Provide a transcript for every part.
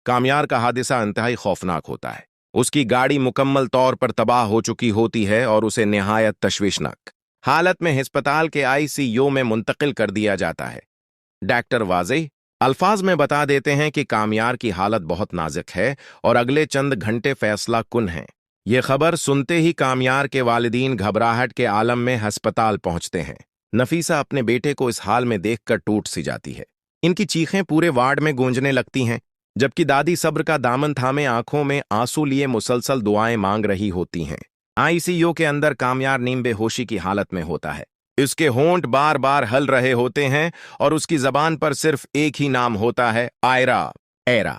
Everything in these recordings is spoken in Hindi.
कामयार का हादसा इंतहाई खौफनाक होता है। उसकी गाड़ी मुकम्मल तौर पर तबाह हो चुकी होती है और उसे निहायत तशवीशनाक हालत में अस्पताल के आईसीयू में मुंतकिल कर दिया जाता है। डॉक्टर वाज़ेह अल्फाज में बता देते हैं कि कामयार की हालत बहुत नाजुक है और अगले चंद घंटे फैसला कुन हैं। ये खबर सुनते ही कामयार के वालिदीन घबराहट के आलम में अस्पताल पहुंचते हैं। नफीसा अपने बेटे को इस हाल में देखकर टूट सी जाती है। इनकी चीखें पूरे वार्ड में गूंजने लगती हैं, जबकि दादी सब्र का दामन थामे आंखों में आंसू लिए मुसलसल दुआएं मांग रही होती हैं। आईसीयू के अंदर कामयार नीम बेहोशी की हालत में होता है। इसके होंठ बार बार हल रहे होते हैं और उसकी जबान पर सिर्फ एक ही नाम होता है, आयरा, एरा।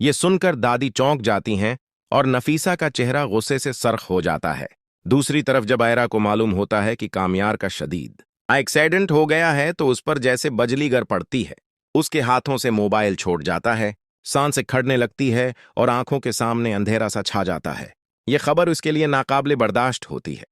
ये सुनकर दादी चौंक जाती हैं और नफीसा का चेहरा गुस्से से सरख हो जाता है। दूसरी तरफ जब आयरा को मालूम होता है कि कामयार का शदीद एक्सीडेंट हो गया है तो उस पर जैसे बजली गर पड़ती है। उसके हाथों से मोबाइल छूट जाता है, सांसें खड़ने लगती है और आंखों के सामने अंधेरा सा छा जाता है। यह खबर उसके लिए नाकाबिले बर्दाश्त होती है।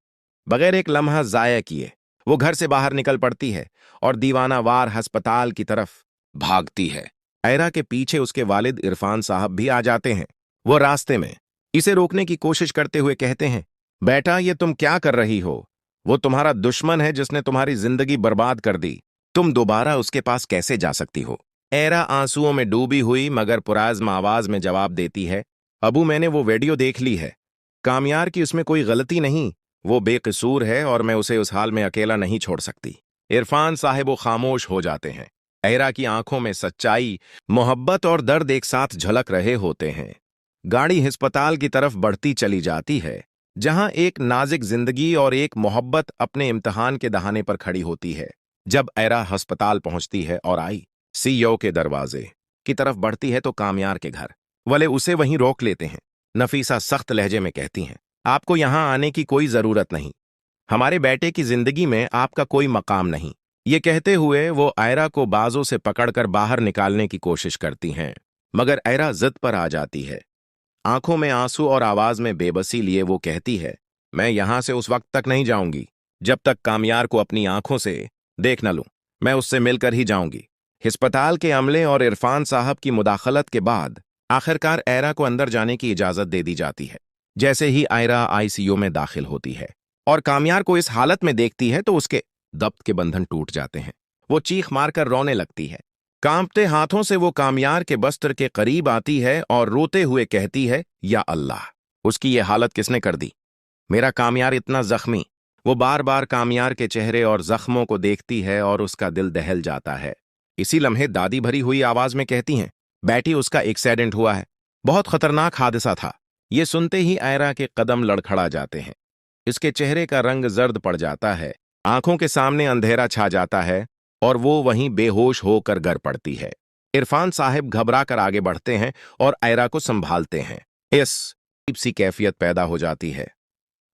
बगैर एक लम्हा जाया किए वो घर से बाहर निकल पड़ती है और दीवानावार अस्पताल की तरफ भागती है। आयरा के पीछे उसके वालिद इरफान साहब भी आ जाते हैं। वो रास्ते में इसे रोकने की कोशिश करते हुए कहते हैं, बेटा ये तुम क्या कर रही हो? वो तुम्हारा दुश्मन है जिसने तुम्हारी जिंदगी बर्बाद कर दी। तुम दोबारा उसके पास कैसे जा सकती हो? एरा आंसुओं में डूबी हुई मगर पुराज़्म आवाज में जवाब देती है, अबू मैंने वो वीडियो देख ली है। कामयार की उसमें कोई गलती नहीं, वो बेकसूर है और मैं उसे उस हाल में अकेला नहीं छोड़ सकती। इरफान साहिब वो खामोश हो जाते हैं। एरा की आंखों में सच्चाई, मोहब्बत और दर्द एक साथ झलक रहे होते हैं। गाड़ी अस्पताल की तरफ बढ़ती चली जाती है, जहां एक नाजुक जिंदगी और एक मोहब्बत अपने इम्तिहान के दहाने पर खड़ी होती है। जब एरा अस्पताल पहुंचती है और आईसीयू के दरवाजे की तरफ बढ़ती है तो कामयार के घर वाले उसे वहीं रोक लेते हैं। नफीसा सख्त लहजे में कहती हैं, आपको यहां आने की कोई जरूरत नहीं। हमारे बेटे की जिंदगी में आपका कोई मकाम नहीं। ये कहते हुए वो आयरा को बाजों से पकड़कर बाहर निकालने की कोशिश करती हैं, मगर आयरा जिद पर आ जाती है। आंखों में आंसू और आवाज में बेबसी लिए वो कहती है, मैं यहां से उस वक्त तक नहीं जाऊंगी जब तक कामयार को अपनी आंखों से देख न लूं। मैं उससे मिलकर ही जाऊंगी। अस्पताल के अमले और इरफान साहब की मुदाखलत के बाद आखिरकार आयरा को अंदर जाने की इजाजत दे दी जाती है। जैसे ही आयरा आईसीयू में दाखिल होती है और कामयार को इस हालत में देखती है तो उसके दब्त के बंधन टूट जाते हैं। वो चीख मारकर रोने लगती है। कांपते हाथों से वो कामयार के बस्तर के करीब आती है और रोते हुए कहती है, या अल्लाह, उसकी ये हालत किसने कर दी? मेरा कामयार इतना जख्मी। वो बार बार कामयार के चेहरे और जख्मों को देखती है और उसका दिल दहल जाता है। इसी लम्हे दादी भरी हुई आवाज में कहती हैं, बेटी उसका एक्सीडेंट हुआ है, बहुत खतरनाक हादसा था। ये सुनते ही आयरा के कदम लड़खड़ा जाते हैं। इसके चेहरे का रंग जर्द पड़ जाता है, आंखों के सामने अंधेरा छा जाता है और वो वहीं बेहोश होकर गिर पड़ती है। इरफान साहिब घबरा कर आगे बढ़ते हैं और आयरा को संभालते हैं। इस अजीब सी कैफियत पैदा हो जाती है।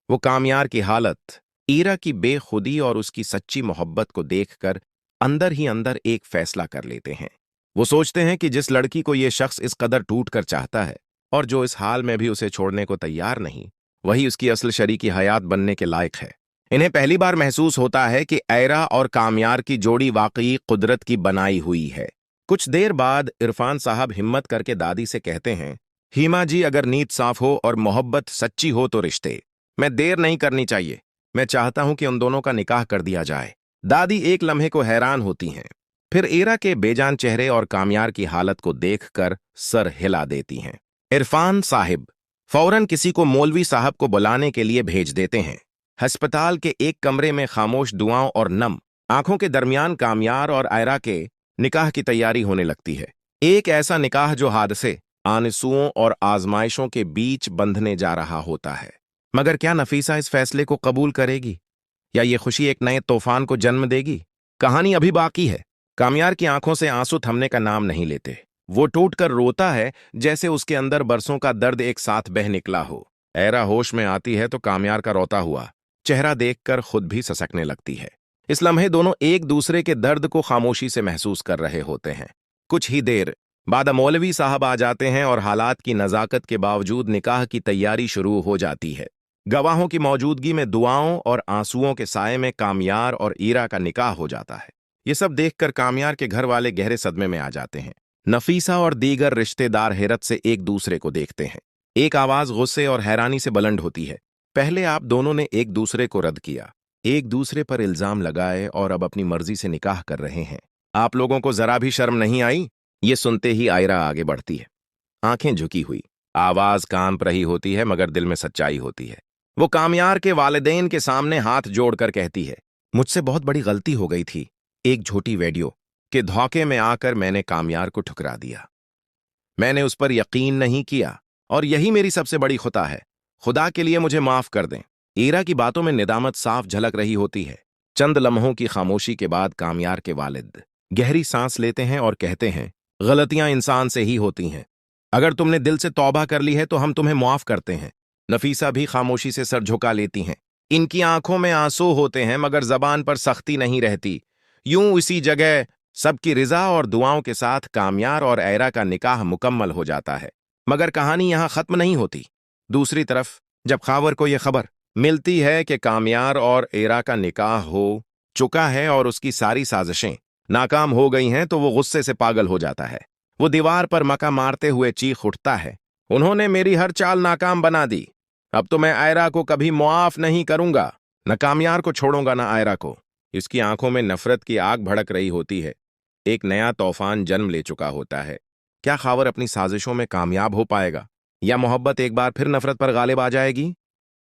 वो कामयार की हालत, ईरा की बेखुदी और उसकी सच्ची मोहब्बत को देखकर अंदर ही अंदर एक फैसला कर लेते हैं। वो सोचते हैं कि जिस लड़की को ये शख्स इस कदर टूट कर चाहता है और जो इस हाल में भी उसे छोड़ने को तैयार नहीं, वही उसकी असल शरीकी हयात बनने के लायक है। इन्हें पहली बार महसूस होता है कि आयरा और कामयार की जोड़ी वाकई कुदरत की बनाई हुई है। कुछ देर बाद इरफान साहब हिम्मत करके दादी से कहते हैं, हीमा जी, अगर नीयत साफ हो और मोहब्बत सच्ची हो तो रिश्ते में देर नहीं करनी चाहिए। मैं चाहता हूं कि उन दोनों का निकाह कर दिया जाए। दादी एक लम्हे को हैरान होती हैं, फिर ईरा के बेजान चेहरे और कामयार की हालत को देखकर सर हिला देती हैं। इरफान साहिब फौरन किसी को मौलवी साहब को बुलाने के लिए भेज देते हैं। अस्पताल के एक कमरे में खामोश दुआओं और नम आंखों के दरमियान कामयार और आयरा के निकाह की तैयारी होने लगती है। एक ऐसा निकाह जो हादसे, आंसुओं और आजमाइशों के बीच बंधने जा रहा होता है। मगर क्या नफीसा इस फैसले को कबूल करेगी या ये खुशी एक नए तूफान को जन्म देगी? कहानी अभी बाकी है। कामयार की आंखों से आंसू थमने का नाम नहीं लेते। वो टूटकर रोता है जैसे उसके अंदर बरसों का दर्द एक साथ बह निकला हो। आयरा होश में आती है तो कामयार का रोता हुआ चेहरा देखकर खुद भी ससकने लगती है। इस लम्हे दोनों एक दूसरे के दर्द को खामोशी से महसूस कर रहे होते हैं। कुछ ही देर बाद मौलवी साहब आ जाते हैं और हालात की नजाकत के बावजूद निकाह की तैयारी शुरू हो जाती है। गवाहों की मौजूदगी में दुआओं और आंसुओं के साए में कामयार और ईरा का निकाह हो जाता है। ये सब देखकर कामयार के घर वाले गहरे सदमे में आ जाते हैं। नफीसा और दीगर रिश्तेदार हैरत से एक दूसरे को देखते हैं। एक आवाज गुस्से और हैरानी से बुलंद होती है। पहले आप दोनों ने एक दूसरे को रद्द किया, एक दूसरे पर इल्जाम लगाए और अब अपनी मर्जी से निकाह कर रहे हैं। आप लोगों को जरा भी शर्म नहीं आई? ये सुनते ही आयरा आगे बढ़ती है, आंखें झुकी हुई। आवाज कांप रही होती है मगर दिल में सच्चाई होती है। वो कामयार के वालिदैन के सामने हाथ जोड़कर कहती है, मुझसे बहुत बड़ी गलती हो गई थी। एक झूठी वीडियो के धोखे में आकर मैंने कामयार को ठुकरा दिया। मैंने उस पर यकीन नहीं किया और यही मेरी सबसे बड़ी खुता है। खुदा के लिए मुझे माफ कर दें। ईरा की बातों में निदामत साफ झलक रही होती है। चंद लम्हों की खामोशी के बाद कामयार के वालिद गहरी सांस लेते हैं और कहते हैं, गलतियां इंसान से ही होती हैं। अगर तुमने दिल से तौबा कर ली है तो हम तुम्हें माफ करते हैं। नफीसा भी खामोशी से सर झुका लेती हैं। इनकी आंखों में आंसू होते हैं मगर जबान पर सख्ती नहीं रहती। यूं इसी जगह सबकी रिजा और दुआओं के साथ कामयार और ऐरा का निकाह मुकम्मल हो जाता है। मगर कहानी यहां खत्म नहीं होती। दूसरी तरफ जब खावर को यह खबर मिलती है कि कामयार और ऐरा का निकाह हो चुका है और उसकी सारी साजिशें नाकाम हो गई हैं तो वो गुस्से से पागल हो जाता है। वो दीवार पर मक्का मारते हुए चीख उठता है, उन्होंने मेरी हर चाल नाकाम बना दी। अब तो मैं आयरा को कभी मुआफ नहीं करूंगा। न कामयार को छोड़ूंगा न आयरा को। इसकी आंखों में नफरत की आग भड़क रही होती है। एक नया तूफान जन्म ले चुका होता है। क्या खावर अपनी साजिशों में कामयाब हो पाएगा या मोहब्बत एक बार फिर नफरत पर गालिब आ जाएगी?